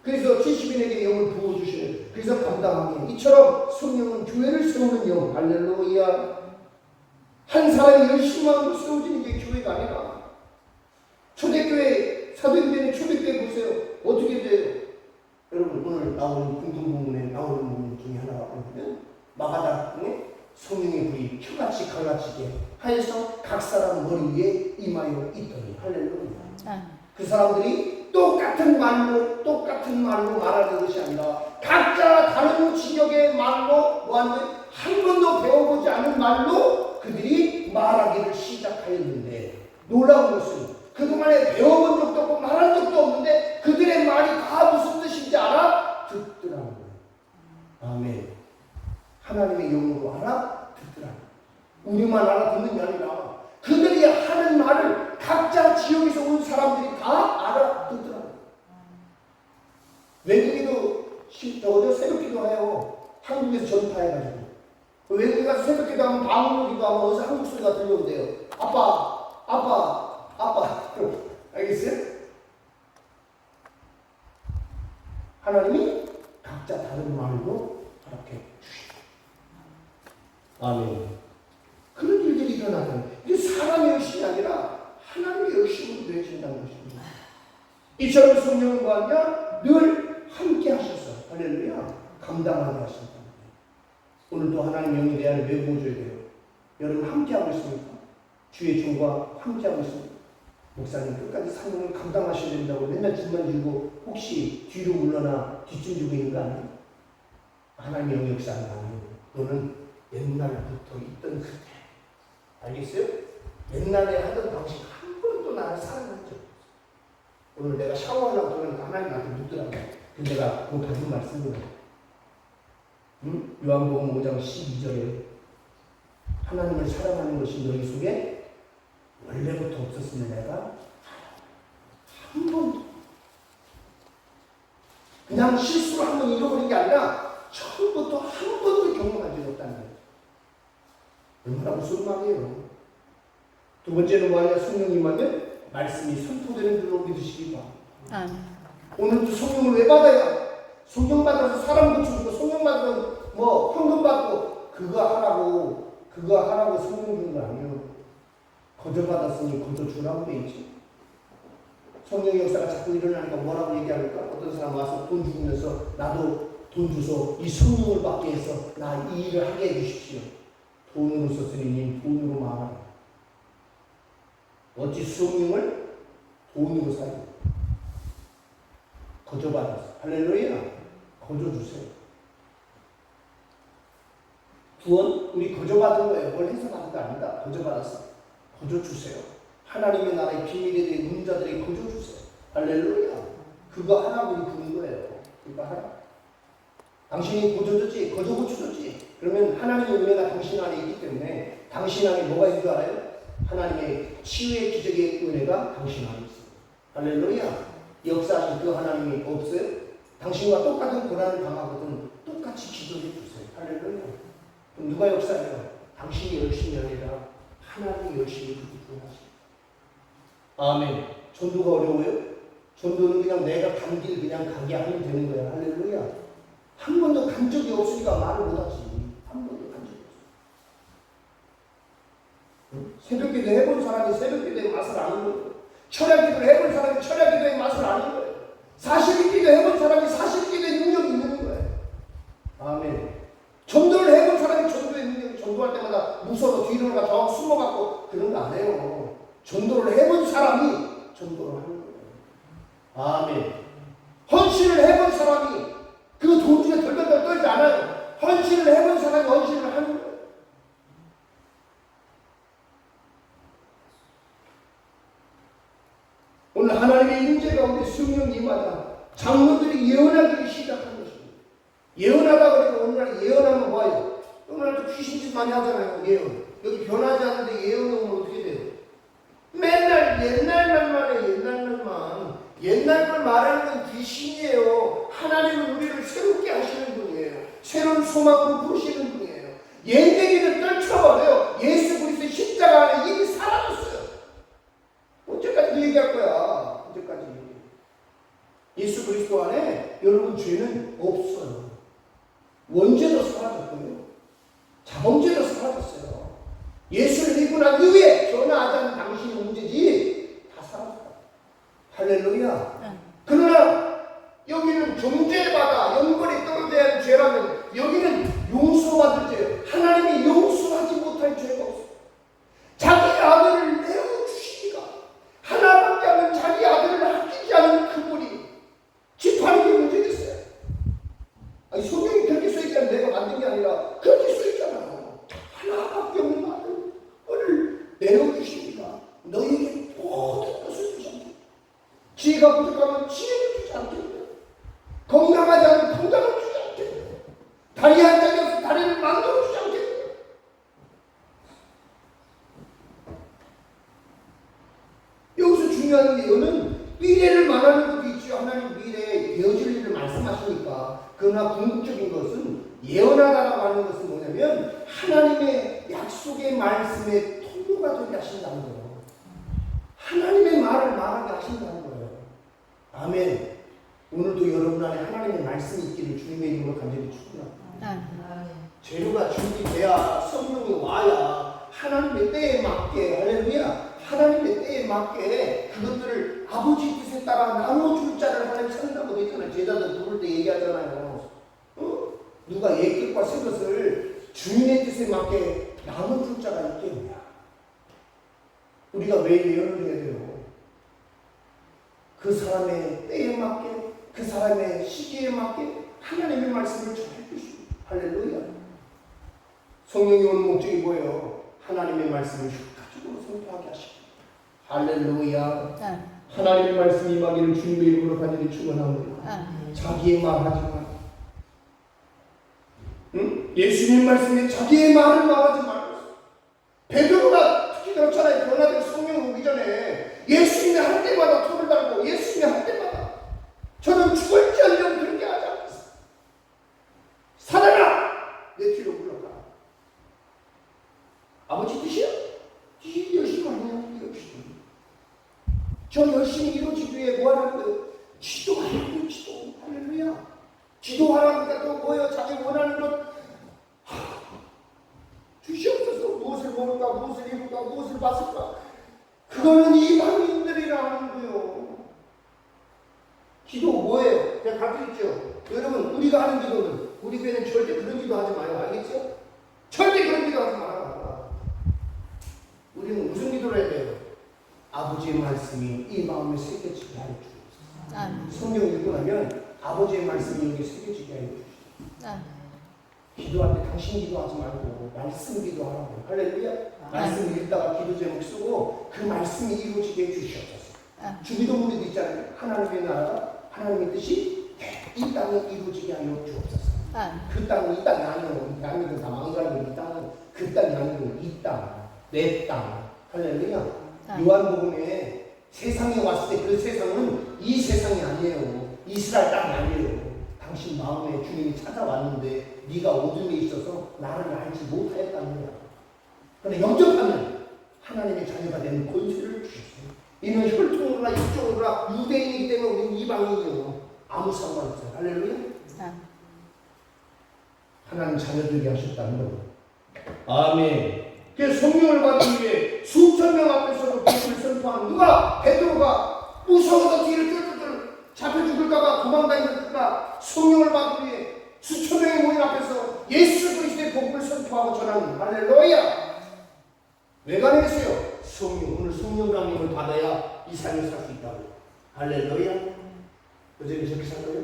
그래서 70인에게 영을 부어주시는, 그래서 감당하게. 이처럼 성령은 교회를 세우는 영. 할렐루야. 한 사람이 열심히 하고 세워지는 게 교회가 아니라. 초대교회, 사도행전의 초대교회 보세요. 어떻게 돼요? 여러분, 오늘 나오는 공동본문에 나오는 부분 중에 하나가 뭐냐면, 마가다락방에 성령의 불이 켜같이 갈라지게 하여서 각 사람 머리 위에 임하여 있더니. 할렐루야. 그 사람들이 똑같은 말로 말하는 것이 아니라 각자 다른 지역의 말로 한 번도 배워보지 않은 말로 그들이 말하기를 시작하였는데, 놀라운 것은 그동안에 배워본 적도 없고 말한 적도 없는데 그들의 말이 다 무슨 뜻인지 알아? 듣더라는 거예요. 아멘. 하나님의 영으로 알아듣더라는 거예요. 우리만 알아듣는 게 아니라 그들이 하는 말을 각자 지역에서 온 사람들이 다 알아듣더라는 거예요. 외국인도 새벽기도 해요. 한국에서 전파해가지고. 외국에 가서 새벽기도 하면 방언기도 하면 어디서 한국 소리가 들려오대요. 아빠. 알겠어요? 하나님이 각자 다른 말로 허락해 주시다. 아멘. 그런 일들이 일어나는, 이게 사람의 열심이 아니라 하나님의 열심으로 되어진다는 것입니다. 이처럼 성령은 뭐하냐? 늘 함께 하셔서, 할렐루야, 감당하게 하신다. 오늘도 하나님 영에 대한 외부줘야 돼요. 여러분 함께하고 있습니까? 주의 종과 함께하고 있습니다. 목사님 끝까지 사명을 감당하셔야 된다고 맨날 뒷만 주고 혹시 뒤로 물러나 뒷줄 주고 있는 거 아니에요? 하나님의 영의 역사는 아니에요. 너는 옛날부터 있던 그때, 알겠어요? 옛날에 하던 방식 한 번도 나를 사랑한 적 없어. 오늘 내가 샤워하려고 그러는데 하나님 나한테 묻더라고요. 근데 내가 그 받은 말씀을 요한복음 5장 12절에 하나님을 사랑하는 것이 너희 속에 원래부터 없었으면 내가 한 번도, 그냥 실수로 한 번 잃어버린 게 아니라 처음부터 한 번도 경험한 적이 없다는 거예요. 얼마나 무서운 말이에요. 두 번째는 뭐하냐? 성령님 하면 말씀이 선포되는 줄로 믿으시기 바랍니다. 오늘도 성령을 왜 받아야? 성령 받아서 사람 고쳐주고 성령 받으면 현금 받고 그거 하라고 성령 주는 거 아니에요. 거저 받았으니 거저 주라고 돼 있지. 성령 역사가 자꾸 일어나니까 뭐라고 얘기합니까? 어떤 사람 와서 돈 주면서 나도 돈 주소 이 성령을 받게 해서 나 이 일을 하게 해주십시오. 돈으로 썼으니 님 돈으로 말하라. 어찌 성령을 돈으로 사요? 거저 받았어. 할렐루야. 거저 주세요. 구원? 우리 거저 받은 거예요. 뭘 해서 받은 거 아니다. 거저 받았어. 거저 주세요. 하나님의 나라의 비밀에 대해 문자들에게 거저 주세요. 할렐루야. 그거 하라고 우리 부른 거예요. 그거 하라. 당신이 고쳐줬지, 거저 고쳐줬지. 그러면 하나님의 은혜가 당신 안에 있기 때문에 당신 안에 뭐가 있는 줄 알아요? 하나님의 치유의 기적의 은혜가 당신 안에 있어요. 할렐루야. 역사하신 그 하나님이 없어요? 당신과 똑같은 고난을 당하거든 똑같이 기도해 주세요. 할렐루야. 그럼 누가 역사해요? 당신이 열심히 아니라 하나님이 열심히 구원하시죠. 아멘. 전도가 어려워요? 전도는 그냥 내가 간 길 그냥 가게 하면 되는 거야. 할렐루야. 한 번도 간 적이 없으니까 말을 못하지. 한 번도 간 적이 없어. 새벽기도 해본 사람이 새벽기도의 맛을 아는 거예요. 철야기도를 해본 사람이 철야기도의 맛을 아는 거예요. 사실기도 해본 사람이 사실기도의 능력이 있는 거예요. 아멘. 전도를 해본 사람이 전도의 능력이, 전도할 때마다 무서워 뒤로 가서 숨어갖고 그런 거 안 해요. 전도를 해본 사람이 전도를 하는 거예요. 아멘. 헌신을 해본 사람이 그 도중에 덜덜덜 떨지 않아요. 헌신을 해본 사람이 헌신을 하는 거예요. 오늘 하나님의 임재 가운데 성령이 임하다 장로들이 예언하기 시작한 것입니다. 예언하다 그러니까 오늘날 예언하면 뭐예요? 오늘날도 귀신짓 많이 하잖아요. 예언. 여기 변하지 않는데 예언하면 어떻게 돼요? 맨날 옛날만 해. 옛날 걸 말하는 건 귀신이에요. 하나님은 우리를 새롭게 하시는 분이에요. 새로운 소망으로 부르시는 분이에요. 옛 얘기를 떨쳐버려요. 예수 그리스도의 십자가 안에 이미 사라졌어요. 언제까지 그 얘기할 거야? 언제까지? 예수 그리스도 안에 여러분 죄는 없어요. 원죄도 사라졌고요. 자범죄도 사라졌어요. 예수를 믿고 난 이후에 변화하자는 당신의 문제지 다 사라졌다. 할렐루야. 그러나 여기는 정죄받아 영벌이 떨어져야 하는 죄라면 여기는 용서받을 죄예요. 하나님이 용서하지 못할 죄가 없어요. 자기 아들을 내어주시니까 하나밖에 없는 자기 아들을 아끼지 않은 그분이 집하는 게 문제겠어요. 아니, 성경이 그렇게 써있잖아요. 내가 만든 게 아니라 그렇게 써있잖아요. 하나밖에 없는 아들을 내어주시니까 너에게 모든 것을 주지 않겠다. 지혜가 부족하면 지혜를 주지 않겠다. 건강하지 않으면 건강을 주지 않겠다. 다리 한 장이 없으면 다리를 만들어 주지 않겠다. 여기서 중요한 게 이거는 미래를 말하는 것도 있죠. 하나님 미래에 되어질 일을 말씀하시니까. 그러나 궁극적인 것은 예언하다라고 하는 것은 뭐냐면 하나님의 약속의 말씀의 통로가 되게 하신다는 거예요. 하나님의 말을 말하게 하신다는 거예요. 아멘. 오늘도 여러분 안에 하나님의 말씀이 있기를 주님의 이름으로 간절히 축원합니다. 재료가 준비돼야 성령이 와야 하나님의 때에 맞게 할렐루야. 하나님의 때에 맞게 그것들을 아버지 뜻에 따라 나눠줄 자를 하나님 찾는다고 했잖아요. 제자들 부를 때 얘기하잖아요. 누가 옛것과 새것을 주님의 뜻에 맞게 나눠줄 자가 있겠냐. 우리가 매일 예언을 해야 돼요. 그 사람의 때에 맞게 그 사람의 시기에 맞게 하나님의 말씀을 전해주시고 할렐루야. 성령이 오는 목적이 뭐예요? 하나님의 말씀을 효과적으로 선포하게 하시고 할렐루야. 하나님의 말씀이 임하기를 주님의 이름으로 간절히 축원합니다. 자기의 말 하지 마. 응? 예수님 말씀에 자기의 말을 말하지 말고. 베드로가 특히 그렇잖아요. 변화된 성령 오기 전에 예수님이 할 때마다 토를 달고 예수님이 할 때마다 저는 죽을지언정 그렇게 하지 않겠어. 살아라! 내 뒤로 물러가. 아버지 뜻이야? 네 열심히 하냐? 열심히. 저 열심히 이루어지기 위해 뭐 하는 거예요? 기도하라고 기도. 할렐루야. 기도하라니까 또 뭐예요? 자기 원하는 것 주시옵소서. 무엇을 모를까? 무엇을 이룰까? 무엇을 봤을까? 그거는 이방인들이라는 거예요. 기도 뭐예요? 제가 가르쳐줬죠. 여러분 우리가 하는 기도는 우리 교회는 절대 그런 기도 하지 마요. 알겠죠? 절대 그런 기도 하지 마라. 우리는 무슨 기도를 해야 돼요? 아버지의 말씀이 이 마음에 새겨지게 하여 주옵소서. 성경 읽고 나면 아버지의 말씀이 여기 새겨지게 하여 주옵소서. 기도할 때 당신 기도하지 말고 말씀 기도하라고. 할렐루야. 말씀 읽다가 기도 제목 쓰고 그 말씀이 이루어지게 해주시옵소서. 주기도문에도 있잖아요. 하나님의 나라가 하나님의 뜻이 이 땅에 이루어지게 하여 주옵소서. 그 땅은 이 땅이 아니고 대한민국 다 망가지고 이 땅은 그 땅이 아니고 이 땅, 내 땅. 할렐루야. 요한복음에 세상에 왔을 때 그 세상은 이 세상이 아니에요. 이스라엘 땅이 아니에요. 당신 마음에 주님이 찾아왔는데 네가 어둠에 있어서 나를 알지 못하였다는 거야. 그런데 영접하면 하나님의 자녀가 되는 권세를 주셨어요. 이는 혈통으로나 육종으로나 유대인이기 때문에 우리는 이방인이요. 아무 상관없어요. 할렐루야. 하나님 자녀들이 하셨다는 거예요. 아멘. 그래서 성령을 받기 위해 수천 명 앞에서도 복음을 선포하는 누가? 베드로가 무서워서 뒤를 쫄쫄쫄 잡혀 죽을까봐 도망다니다가 성령을 받기 위해 수천 명의 모임 앞에서 예수 그리스도의 복음을 선포하고 전하는 할렐루야. 왜 가능했어요? 성령. 오늘 성령 강림을 받아야 이 삶을 살 수 있다고. 할렐루야. 여전히 저렇게 살 거예요?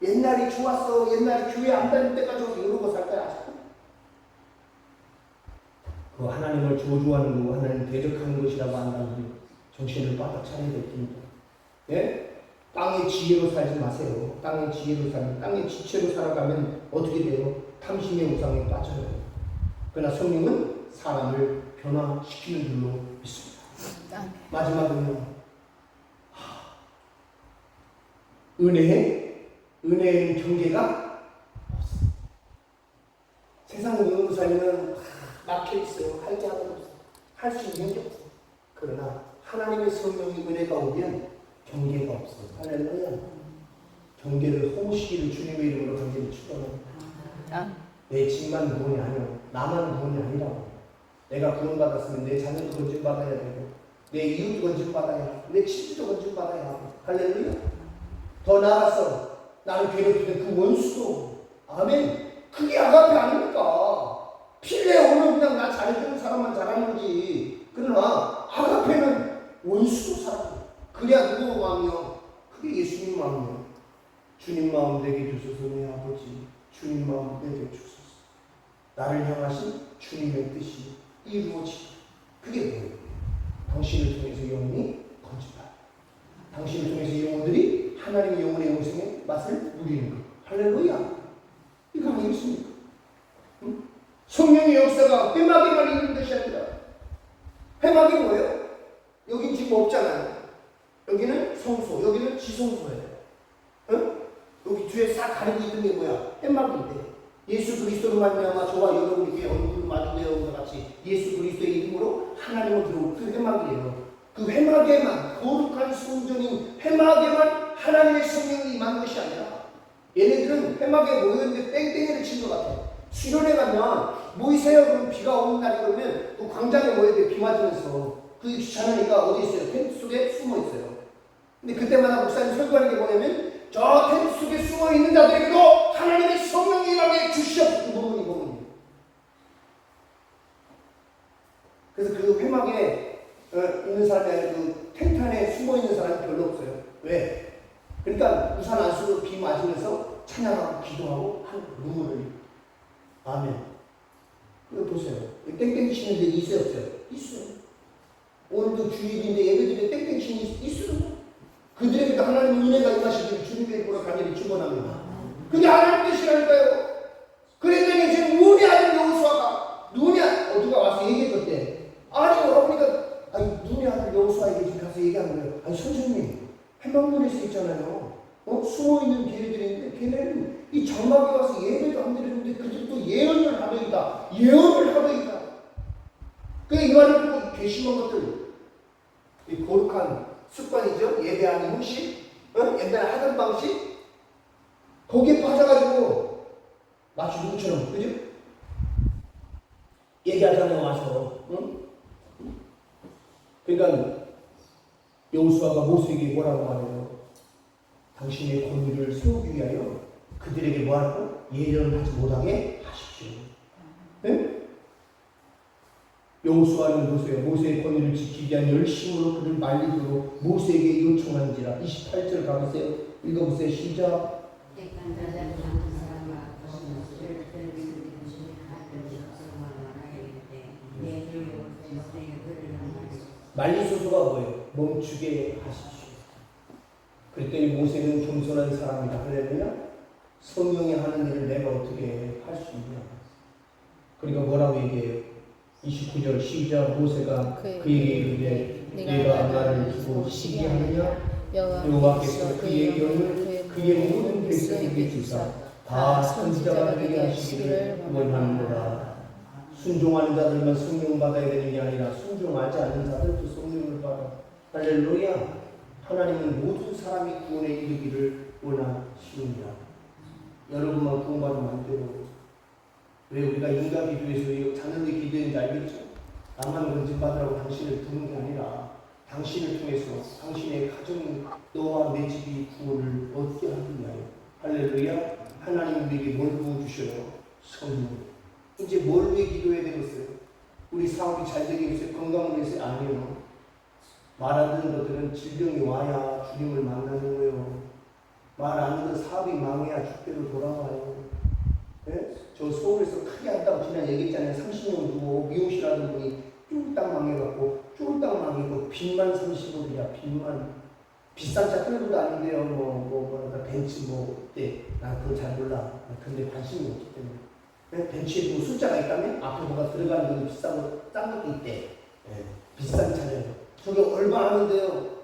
옛날이 좋았어. 옛날에 교회 안 다닐 때까지 이러고 살 거야. 아직도. 그 하나님을 저주하는 거, 하나님 대적하는 것이라고 한다면 정신을 바짝 차려야 될 텐데. 예? 땅의 지혜로 살지 마세요. 땅의 지혜로 살면, 땅의 지체로 살아가면 어떻게 돼요? 탐심의 우상에 빠져요. 그러나 성령은 사람을 변화시키는 줄로 믿습니다. 마지막은요. 은혜에는 경계가 없어. 세상 은혜로 살면 막혀 있어요. 할 게 하나도 없어. 할 수 있는 게 없어. 그러나 하나님의 성령의 은혜가 오면 경계가 없어. 할렐루야. 번개를 허무시기를 주님의 이름으로 간절히 축원합니다. 내 집만 구원이 아니야. 나만 구원이 아니라고. 내가 구원받았으면 내 자녀도 건진받아야 되고 내 이웃도 건진받아야 하고 내 친구도 건진받아야 하고. 할렐루야. 더 나아가서 나를 괴롭히는 그 원수도 아멘. 그게 아가페 아닙니까? 필레 오늘 그냥 나 잘해주는 사람만 잘하는 거지. 그러나 아가페는 원수도 사랑해. 그래야 누구 마음이요? 그게 예수님 마음이요. 주님 마음 되게 주소서 내 아버지. 주님 마음 되게 주소서. 나를 향하신 주님의 뜻이 이루어지고. 그게 뭐예요? 당신을 통해서 영혼이 건진다. 당신을 통해서 영혼들이 하나님의 영혼의 영생의 맛을 누리는 것. 할렐루야. 이거 아니겠습니까? 응? 성령의 역사가 회막에만 있는 것이 아니라 회막이 뭐예요? 여긴 지금 없잖아요. 여기는 성소, 여기는 지성소예요. 응? 여기 뒤에 싹 가리고 있는 게 뭐야? 회막인데 예수 그리스도로 말미암아 저와 여러분이 얼굴을 마주되어 같이 예수 그리스도의 이름으로 하나님을 들어오는 그 회막이에요. 그 회막에만 거룩한 성전인 회막에만 하나님의 성령이 임한 것이 아니라 얘네들은 회막에 모였는데 땡땡이를 친 것 같아요. 수련회 가면 모이세요 그러면 비가 오는 날이 그러면 또 광장에 모여야 돼. 비 맞으면서 그게 귀찮으니까 어디 있어요? 텐트 속에 숨어 있어요. 근데 그때마다 목사님 설교하는 게 뭐냐면 저 텐트 속에 숨어 있는 자들에게도 하나님의 성령이 임하게 주시옵소서. 그 부분이 그래서 그 회막에 있는 사람이 그 텐트 안에 숨어 있는 사람이 별로 없어요. 왜? 그러니까 우산 안 쓰고 비 맞으면서 찬양하고 기도하고 한 눈물을 흘리고. 아멘. 이거 보세요. 땡땡 치는 데 있어요 없어요? 있어요. 오늘도 주일인데 예배드리는데 땡땡 치는 데 있어요. 그들에게도 하나님의 은혜가 임하시기를 주님의 이름으로 간절히 축원합니다. 그게 하나님 뜻이라니까요. 그랬더니 지금 눈이 아들 여호수아가 누가 와서 얘기해줬대. 아니 여러분이가 눈이 아들 여호수아에게 지금 가서 얘기한 거예요. 아니 선생님 회막문에서 있잖아요. 숨어있는 걔네들인데 걔네는 이 장막에 와서 예배도 안 드리는데 그들도 예언을 하더이다. 예언을 하더이다. 이 말을 듣고 괘씸한 것들, 이 거룩한 습관이죠. 예배하는 형식, 옛날에 하던 방식, 거기에 빠져가지고 마치 누구처럼, 그죠? 얘기하잖아요 와서. 그러니까 여호수아가 모세에게 뭐라고 말해요? 당신의 권위를 세우기 위하여 그들에게 뭐하라고? 예언하지 못하게 하십시오. 네? 여호수아는 보세요. 모세의 권위를 지키기 위한 열심으로 그를 말리도록 모세에게 요청한지라. 28절 가보세요. 읽어보세요. 시작. 말리소서가 뭐예요? 멈추게 하십시오. 그랬더니 모세는 겸손한 사람이다. 할렐루야. 성령이 하는 일을 내가 어떻게 할 수 있냐. 그러니까 뭐라고 얘기해요? 29절 시작. 모세가 그에게 이르되 내가 나를 두고 시기하느냐. 여호와께서 그의 영을 그의 모든 백성에게 주사 다 선지자가 되게 하시기를 원하노라. 순종하는 자들만 성령 받아야 되는 게 아니라 순종하지 않는 자들도 성령을 받아. 할렐루야. 하나님은 모든 사람이 구원에 이르기를 원하시느니라. 여러분만 구원받으면 안 돼요. 왜 우리가 인간 기도에서 자녀들 기도했는지 알겠죠? 나만 건진받으라고 당신을 부른 게 아니라 당신을 통해서 당신의 가정이 너와 내 집이 구원을 얻게 하기 위하여. 할렐루야. 하나님 우리에게 뭘 부어주셔요? 성령. 이제 뭘 위해 기도해야 되겠어요? 우리 사업이 잘 되기 위해서, 건강을 위해서? 아니에요. 말 안 듣는 것들은 질병이 와야 주님을 만나는 거예요. 말 안 듣는 사업이 망해야 주께로 돌아와요. 네? 저 서울에서 크게 한다고 지난 얘기했잖아요. 30년 두고 미용실 하던 분이 쫄딱 망해갖고 쫄딱 망해고 빚만 30억이야. 빚만. 비싼 차 끌고 다니는데요. 뭐랄까 벤츠 네. 난 그걸 잘 몰라. 근데 관심이 없기 때문에. 네? 벤츠에 뭐 숫자가 있다면 앞으로 뭐가 들어가는 게 비싼 거, 싼 것도 있대. 네. 비싼 차예요. 저게 얼마 하는데요?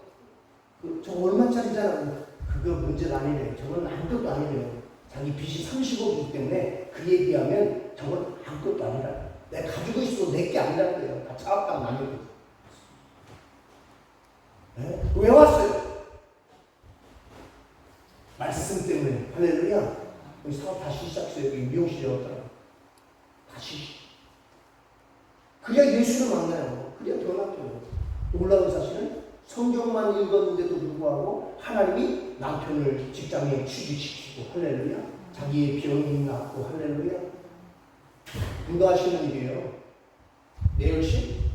저거 얼마짜리잖아. 그거 문제가 아니래요. 저건 아무것도 아니래요. 자기 빚이 30억이기 때문에 그에 비하면 저건 아무것도 아니라. 내가 가지고 있어도 내게 아니라는 거예요. 다 차갑다고 나는 거죠. 네? 왜 왔어요? 말씀 때문에 주시옵소서. 다시. 그래야 예수를 만나요. 그래야 변화돼요. 놀라운 사실은 성경만 읽었는데도 불구하고 하나님이 남편을 직장에 취직시키고 할렐루야. 자기의 병이 낫고 할렐루야. 누가 하시는 일이에요? 내 열심?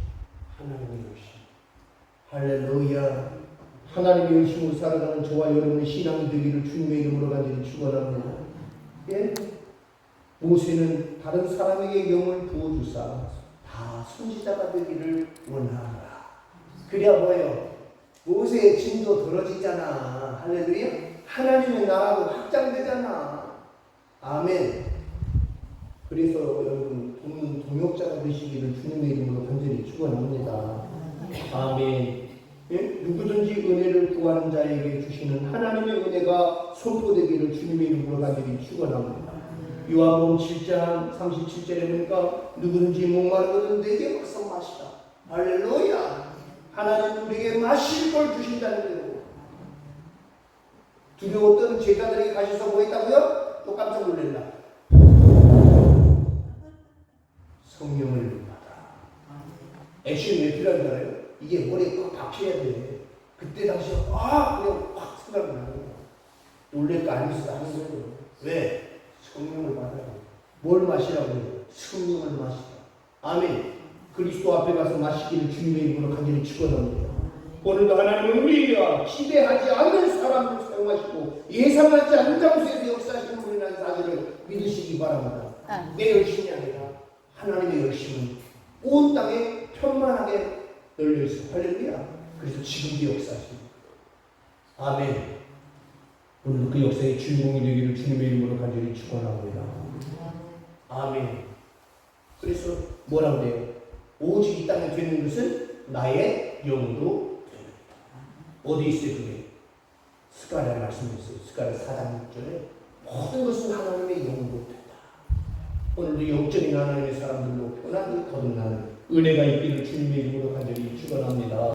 하나님의 열심. 할렐루야. 하나님의 열심으로 살아가는 저와 여러분의 신앙이 되기를 주님의 이름으로 간절히 축원합니다. 예? 모세는 다른 사람에게 영을 부어주사 다 선지자가 되기를 원하노라. 그래야 뭐예요? 모세의 짐도 덜어지잖아. 할렐루야. 하나님의 나라도 확장되잖아. 아멘. 그래서 여러분 동역자가 되시기를 주님의 이름으로 간절히 축원합니다. 아멘. 예? 누구든지 은혜를 구하는 자에게 주시는 하나님의 은혜가 선포되기를 주님의 이름으로 간절히 축원합니다. 요한복음 7장 37절에 보니까 누구든지 목마르거든 내게 와서 마시라. 할렐루야. 하나님 우리에게 마실 걸 주신다는 거예요. 두려웠던 제자들에게 가셔서 뭐 했다고요? 또 깜짝 놀랐나? 성령을 받아. 액션이 왜 필요한 줄 알아요? 이게 머리에 꽉 박혀야 돼. 그때 당시에 그냥 확 생각이 나는 거야. 놀랄 거 아니었어 하는 거예요. 왜? 성령을 받아요. 뭘 마시라고 해요? 성령을 마시라. 아멘. 그리스도 앞에 가서 마시기를 주님의 이름으로 간절히 축원합니다. 오늘도 하나님은 우리가 기대하지 않는 사람을 사용하시고 예상하지 않는 장소에서 역사하시는 분이라는 사실을 믿으시기 바랍니다. 내 열심이 아니라 하나님의 열심은 온 땅에 편만하게 널려있어요. 할렐루야. 그래서 지금도 역사하십니다. 아멘. 오늘도 그 역사의 주인공이 되기를 주님의 이름으로 간절히 축원합니다. 아멘. 그래서 뭐라고 해요? 오직 이 땅에 되는 것은 나의 영도 됩니다. 어디 있어요 그게? 스가랴 말씀했어요. 스가랴 4장 6절에 모든 것은 하나님의 영도 된다. 오늘도 영적인 하나님의 사람들로 편하게 거듭나는 은혜가 있기를 주님의 이름으로 간절히 축원합니다.